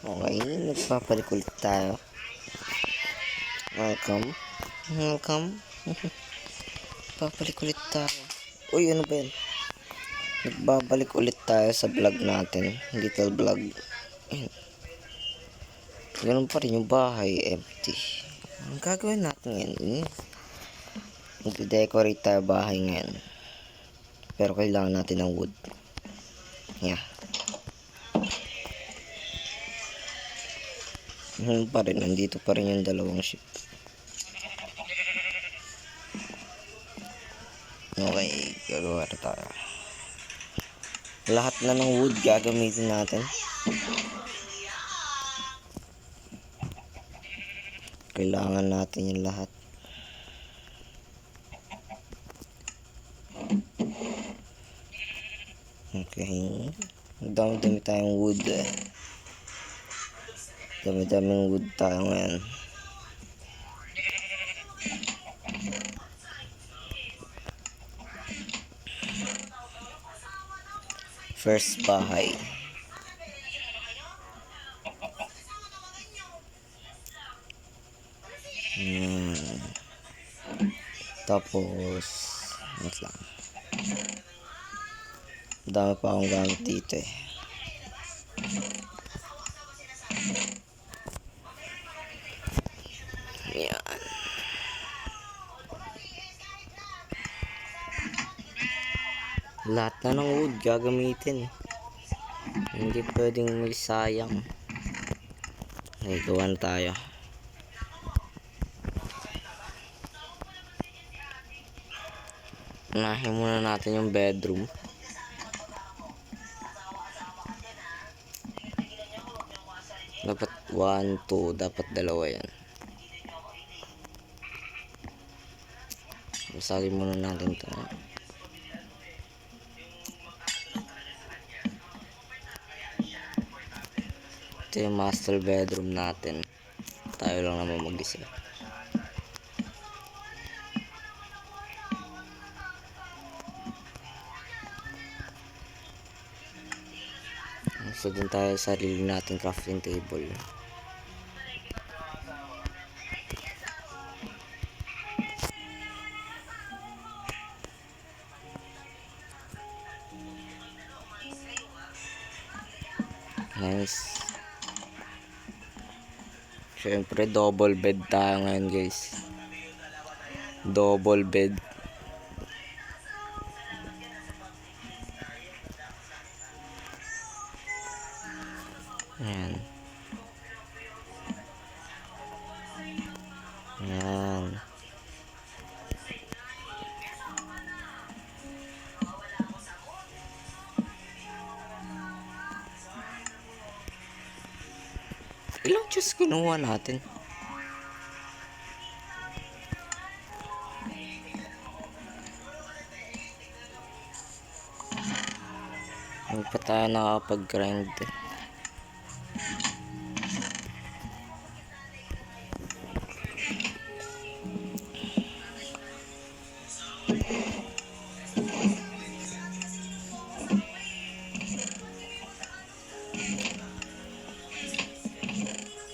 Okay, nagpapalit ulit tayo. Welcome. Papalik ulit tayo. Uy, ano ba yan? Nagbabalik ulit tayo sa vlog natin. Little vlog. Ayan. Ganun pa rin yung bahay, empty. Ang gagawin natin ngayon? Mag-decorate tayo bahay ngayon. Pero kailangan natin ng wood. Yeah. Ganun pa rin. Nandito pa rin yung dalawang ship. Okay, gagawa na tayo. Lahat na ng wood gagamitin natin. Kailangan natin yung lahat. Okay. Dami-dami tayong wood. Dami-daming wood tayo ngayon. First bahay. Tapos wait lang. Dami pa akong gamit dito eh. Yan. Lahat na ng wood gagamitin. Hindi pwedeng may sayang. Okay, gawan tayo. Unahin muna natin yung bedroom. Dapat 1, 2, dapat dalawa yan. Basagin muna natin ito. Ito yung master bedroom natin. Tayo lang naman mag-isa. So dun tayo sa sarili natin crafting table. Nice. Siyempre double bed tayo ngayon guys. Double bed. Ayan. Ayan. Ilang chest kinuha natin? Hindi pa tayo nakapag-grind eh.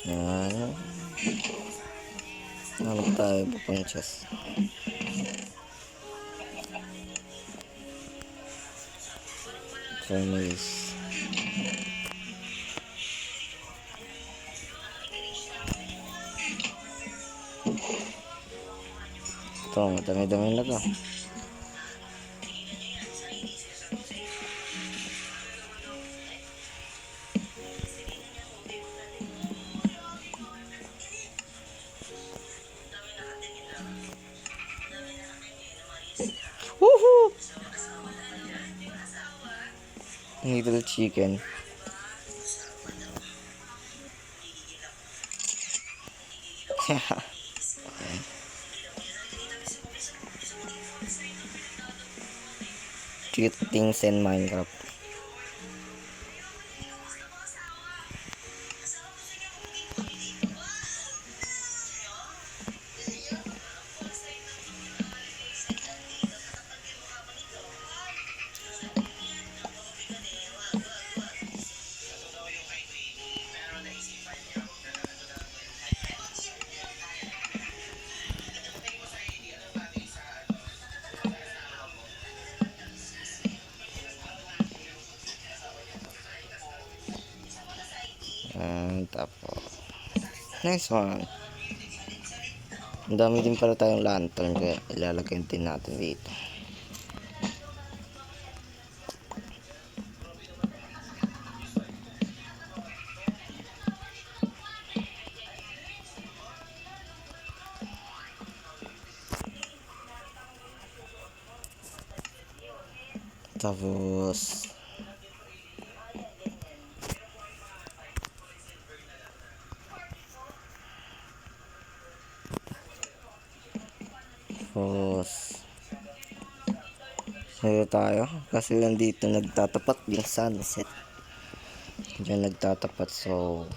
Ayan. Ano tayo pa pang chest? Furnace. Ito, madami-dami na to. Woohoo! Little chicken. Cute things in Minecraft. Tapos, nice one. Ang dami din pala tayong lantern kaya ilalagay din natin dito. Tapos dito tayo kasi nandito nagtatapat yung sunset. Diyan nagtatapat, so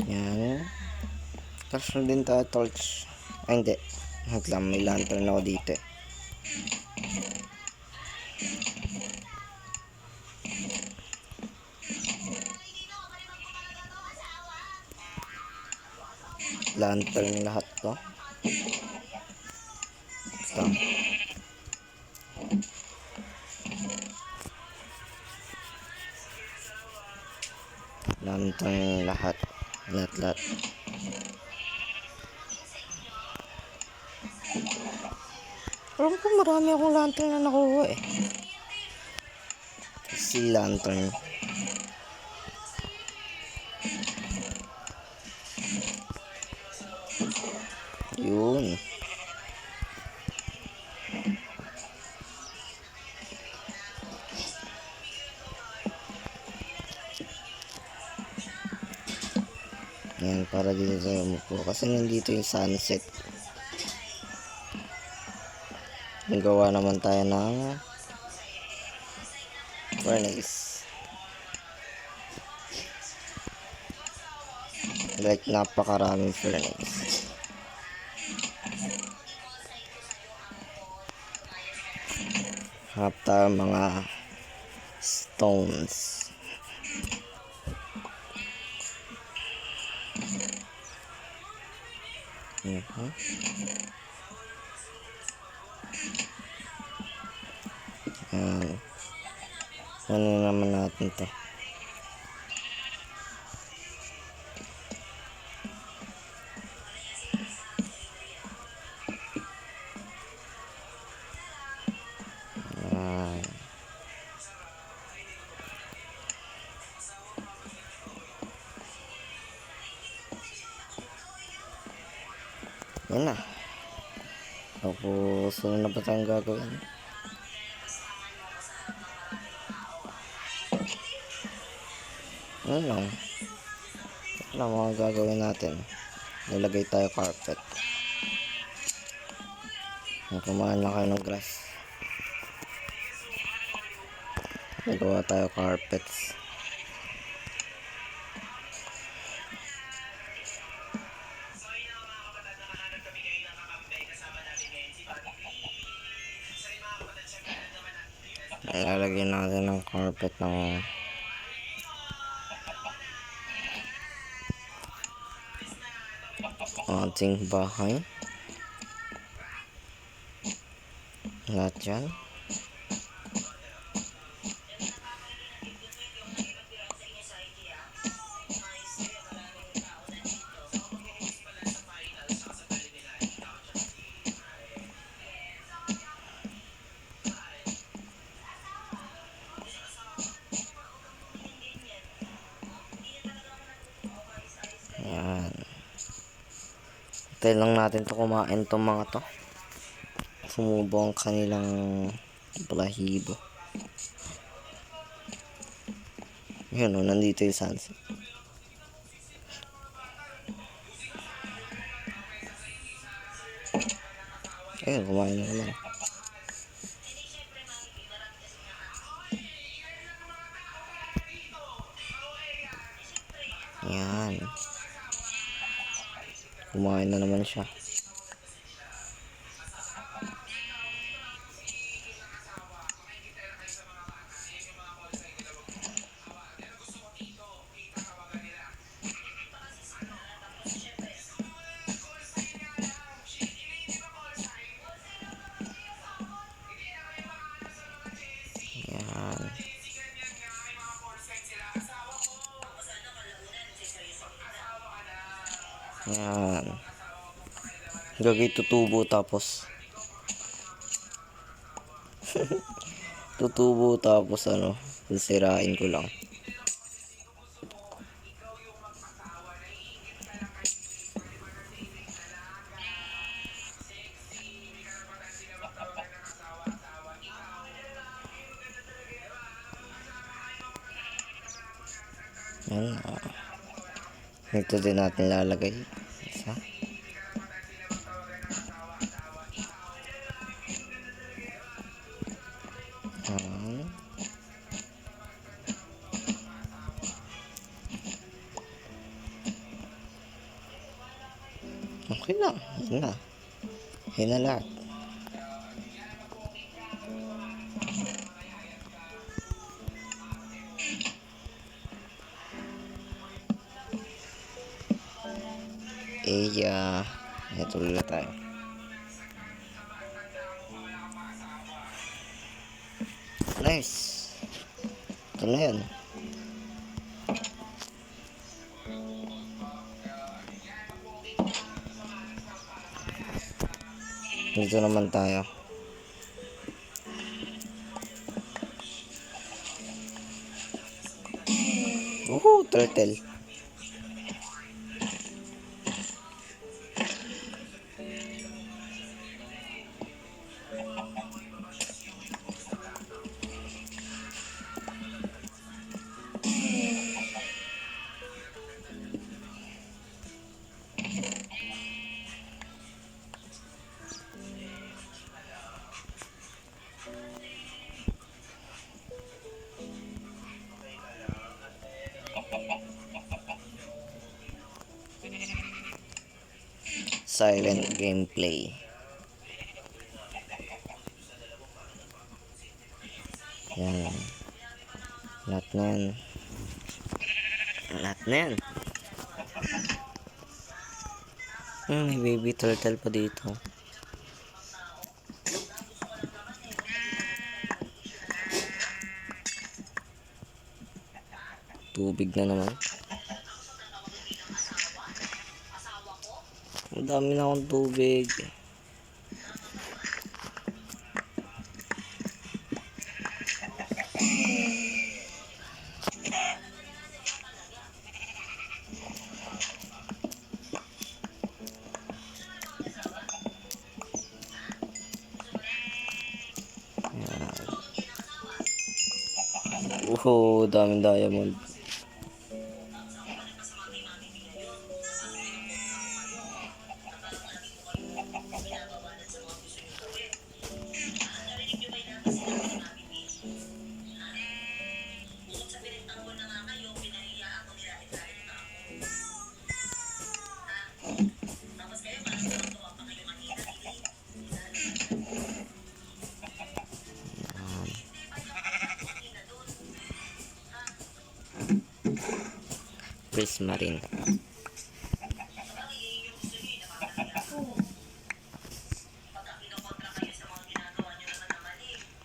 yan. Tapos na din tayo torch. Ay hindi, may lantern ako dito eh. Lantern lahat to. Basta. Lantern lahat. Lahat. Alam ko marami akong lantern na nakuha eh. Si lantern. Yun. Yan, para dito tayo umupo. Kasi nandito yung sunset. Nagawa naman tayo ng furnace. Like, napakaraming furnace. Hanap tayo mga stones. Ano naman natin to? Yan na. Tapos, ano na ba tayong gagawin? Ano lang. Ano mga gagawin natin? Nilagay tayo carpet. Kumain lang kayo ng grass. Nagawa tayo carpets. Ilalagay natin ng carpet ng ating bahay. Lahat yan. Ayan. Hintay lang natin to kumain tong mga to. Sumubo ang kanilang balahibo. Yun o, nandito yung sunset. Ayun, kumain na naman. Yan. Kumain na naman siya. Yan. Yan. Gagay tutubo tapos tutubo tapos ano, sisirain ko lang. Yan. Ito din natin lalagay. Isa. Yan. Okay na. Yan na. Yan na lahat. Ito ulit tayo. Nice. Ito na yan. Dito naman tayo. Turtle. Silent gameplay. Yan. Lahat na yan. Lahat na yan. May baby turtle pa dito. Tubig na naman. Ang dami na akong tubig. Daming diamond. Prismarine.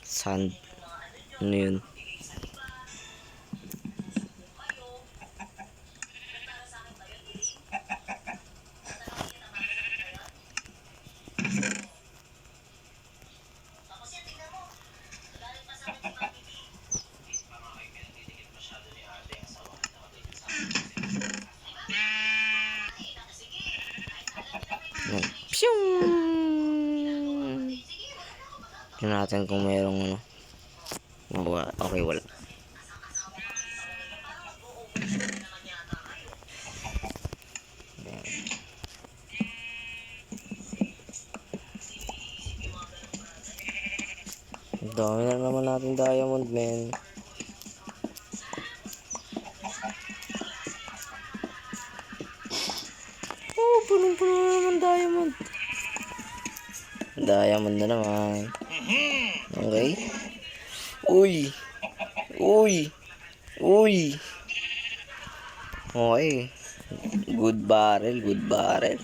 Sand. Ano yun? Tingnan natin kung mayroong ano. Okay, wala. Dami na naman natin diamond, men. punong-puno na naman diamond. Diamond na naman. Okay. Uy. Uy. Uy. Okay. Good barrel, good barrel.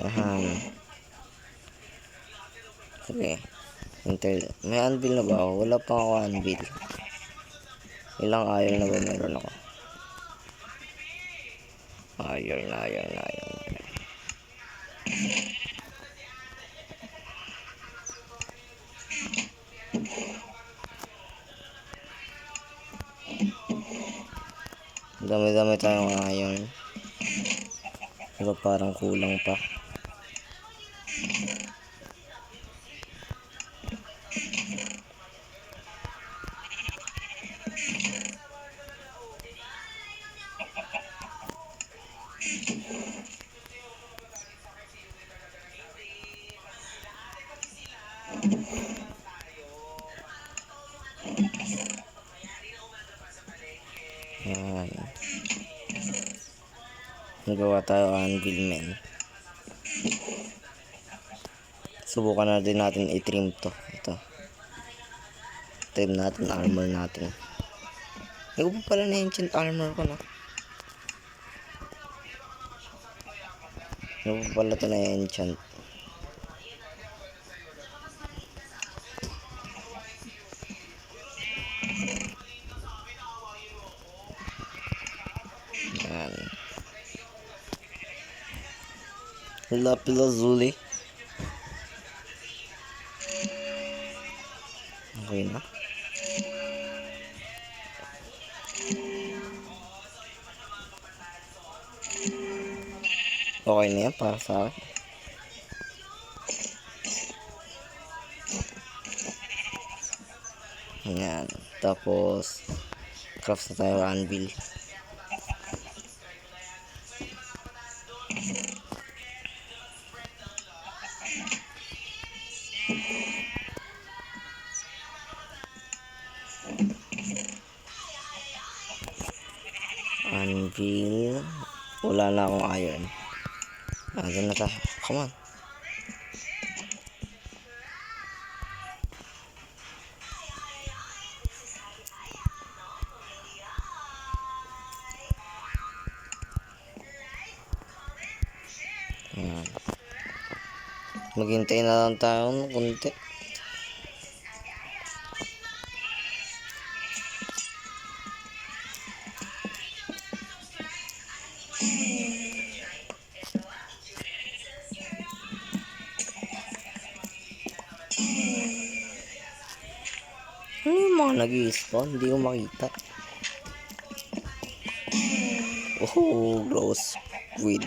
Ayan. Sige. May anvil na ba ako? Wala pa ako anvil. Ilang iron na ba meron ako? Iron. Dami-dami tayong iron. Pero parang kulang pa. Ayan. Nagawa tayo anvil, men. Subukan na din natin i-trim to. Ito. Trim natin, armor natin. Hindi ko pa pala na-enchant armor ko, no? Hindi ko pa pala ito na-enchant. Ayan. Lapis-lazuli. Okay na. Okay na yan para sa akin. Ayan. Tapos, craft na tayo anvil. Anvil. Wala na akong iron. Dyan na tayo. Come on. Ayan. Maghintay na lang tayo ng kunti. Ano yung mga nag-i-spawn? Hindi ko makita. Oh, gross squid.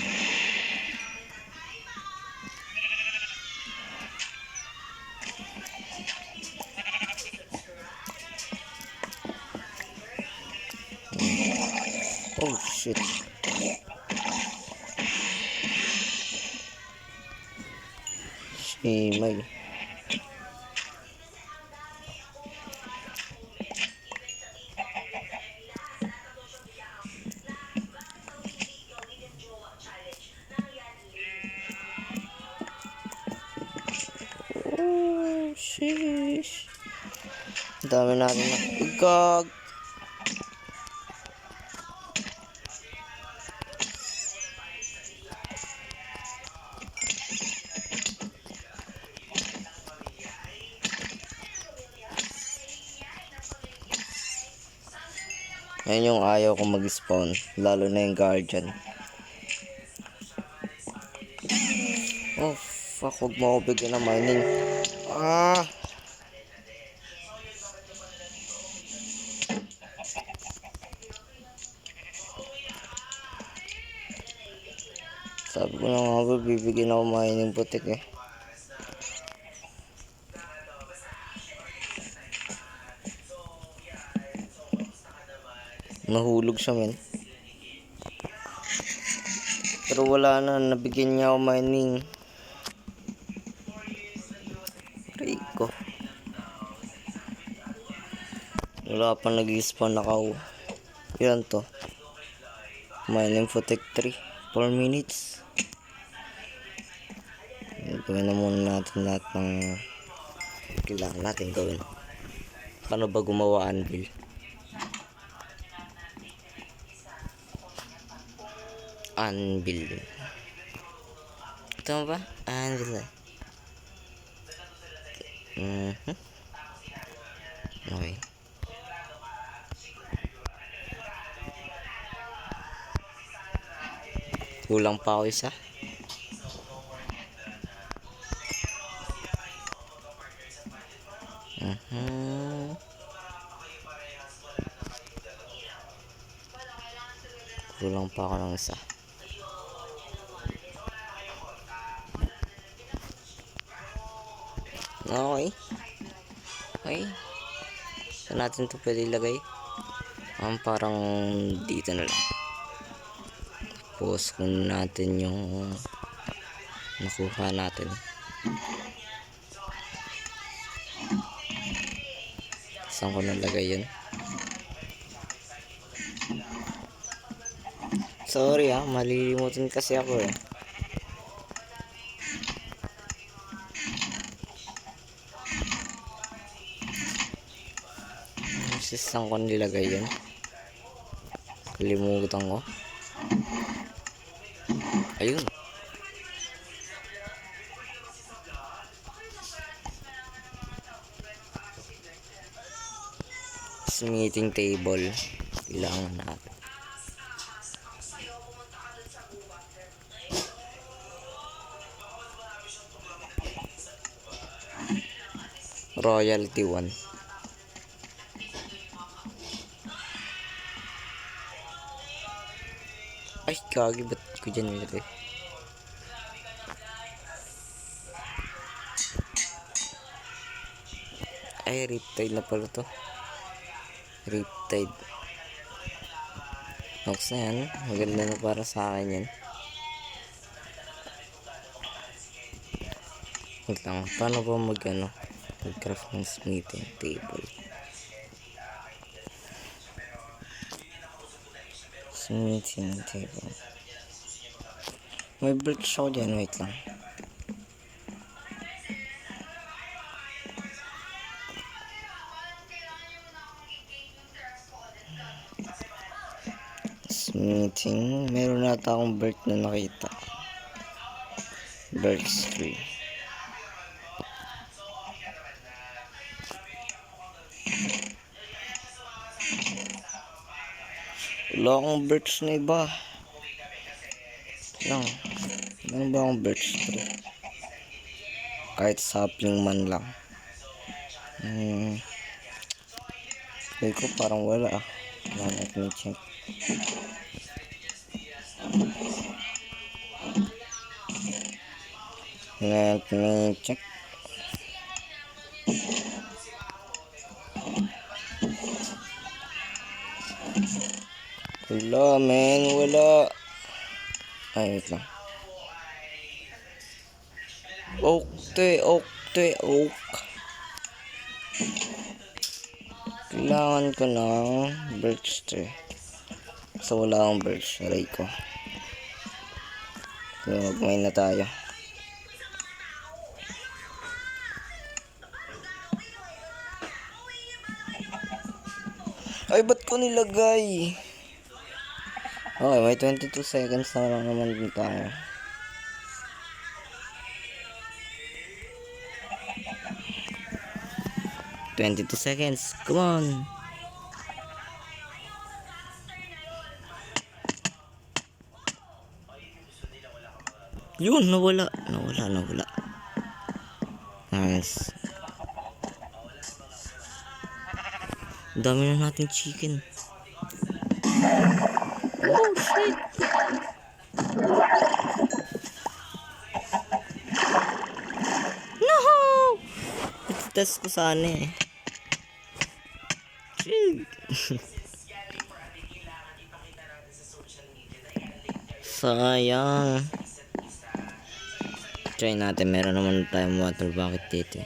Oh shit. Shimay. Oh sheesh. Dami natin na igag. Yan yung ayaw ko mag-spawn, lalo na yung guardian. Oh fuck, huwag mo ako bigyan ng mining. Sabi ko na nga ba, bibigyan ako mining putik eh. Nahulog siya, men. Pero wala na, nabigyan niya ako mining. Rico. Wala pa nag-spawn na kao. Ilan to? Mining Infotech 3. 4 minutes. Gawin na muna natin lahat ng kailangan natin gawin. Paano ba gumawa anvil? Anvil. Ito ba? Anvil. Okay. Kulang pa ako isa. Kulang pa ako ng isa. Okay. Okay. Saan natin ito pwede ilagay? Parang dito na lang. Pause kung natin yung nakuha natin. Saan ko nalagay yun? Sorry malilimutan kasi ako eh. Saan ko nilagay yun? Kalimutan ko. Ayun. Meeting table. Kailangan natin. Royalty 1. Ay, kagi, ba't ko dyan nilagay? Ay, Riptide na pala to. Riptide. Nox na yan. Maganda na para sa akin yan. Wait lang. Paano ba mag-craft ng smithing table? Smithing table. May bricks ako dyan. Wait lang. Smithing. Meron nata akong birch na nakita. Birch tree. Wala akong birch na iba. Lang. Meron ba akong birch tree? Kahit sapling man lang. Feel ko parang wala Let me check. Let me check. Wala, men. Wala. Ay, wait lang. Oak. Kailangan ko ng birch tree. So, wala akong birch. Aray ko. So, magmay na tayo. Ay, ba't ko nilagay? Okay, may 22 seconds na lang naman din tayo. $22 seconds. Come on. Yun, nawala. Nice. Dami na natin chicken. Oh, shit. No! Test ko sana eh. Shit. Sayang. Try natin. Meron naman tayong water bucket dito.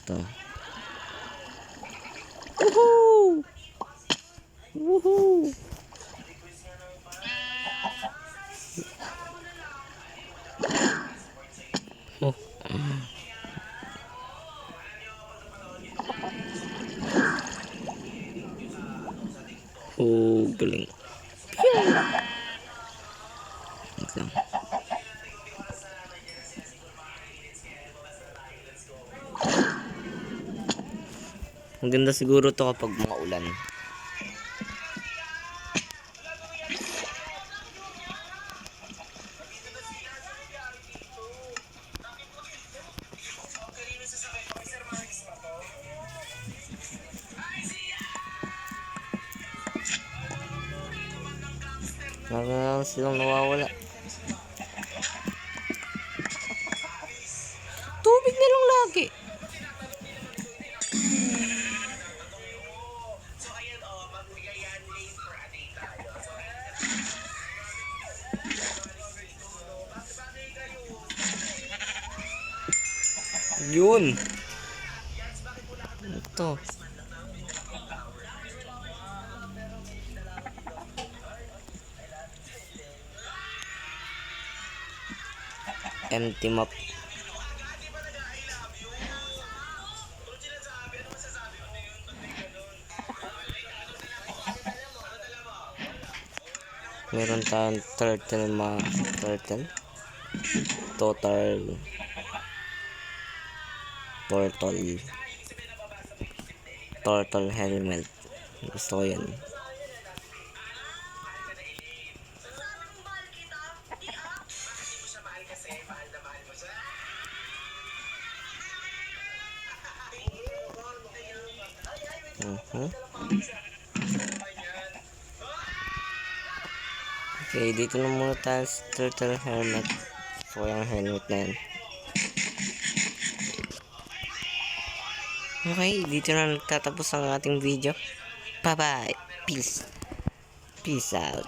Ito. Woohoo! Woohoo! Oh. Oh, galing. Wait lang. Ang ganda siguro to kapag mga ulan. Lagi na lang silang nawawala. Tubig na lang lagi. Yun. Ito. Empty map. Meron tayong turtle turtle helmet. Gusto ko yan. Okay, dito na muna tayo sa turtle helmet. So, yung helmet na yan. Okay, dito na nagtatapos ang ating video. Bye-bye. Peace. Peace out.